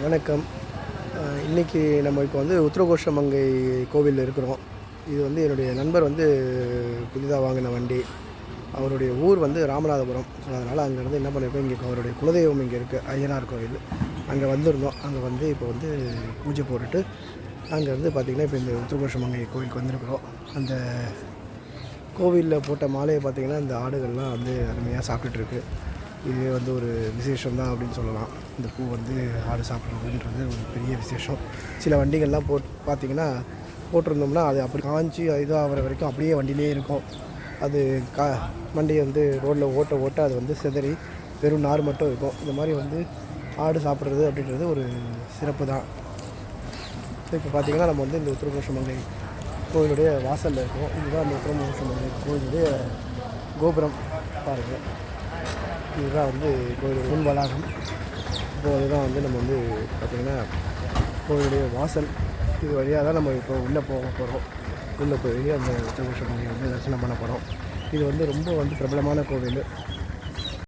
வணக்கம். இன்றைக்கி நம்ம இப்போ வந்து உத்திரகோஷமங்கை கோவிலில் இருக்கிறோம். இது வந்து என்னுடைய நண்பர் வந்து புதிதாக வாங்கின வண்டி. அவருடைய ஊர் வந்து ராமநாதபுரம். ஸோ அதனால் அங்கேருந்து என்ன பண்ணியிருக்கோம், இங்கே அவருடைய குலதெய்வம் இங்கே இருக்குது, ஐயனார் கோவில். அங்கே வந்திருந்தோம். அங்கே வந்து இப்போ வந்து பூஜை போட்டுட்டு அங்கேருந்து பார்த்திங்கன்னா இப்போ இந்த உத்திரகோஷமங்கை கோவிலுக்கு வந்திருக்கிறோம். அந்த கோவிலில் போட்ட மாலையை பார்த்திங்கன்னா இந்த ஆடுகள்லாம் வந்து அருமையாக சாப்பிட்டுட்ருக்கு. இதுவே வந்து ஒரு விசேஷம் தான் அப்படின்னு சொல்லலாம். இந்த பூ வந்து ஆடு சாப்பிட்றதுன்றது ஒரு பெரிய விசேஷம். சில வண்டிகள்லாம் பார்த்திங்கன்னா போட்டிருந்தோம்னா அது அப்படி காஞ்சி இதாகிற வரைக்கும் அப்படியே வண்டியிலே இருக்கும். அது வண்டியை வந்து ரோட்டில் ஓட்ட அது வந்து சிதறி வெறும் நார் மட்டும் இருக்கும். இந்த மாதிரி வந்து ஆடு சாப்பிட்றது அப்படின்றது ஒரு சிறப்பு தான். இப்போ பார்த்திங்கன்னா நம்ம வந்து இந்த உத்திரகோஷமங்கை கோவிலுடைய வாசலில் இருக்கோம். இதுதான் அந்த உத்திரகோஷமங்கை கோவிலுடைய கோபுரம் பாருங்கள். இதுதான் வந்து கோயிலுடைய முன் வளாகம். இப்போ அதுதான் வந்து நம்ம வந்து பார்த்திங்கன்னா கோவிலுடைய வாசல். இது வழியாக தான் நம்ம இப்போ உள்ளே போக போகிறோம். உள்ளே போய் அந்த உத்திரகோஷமங்கை வந்து தரிசனம் பண்ண போகிறோம். இது வந்து ரொம்ப வந்து பிரபலமான கோவில்.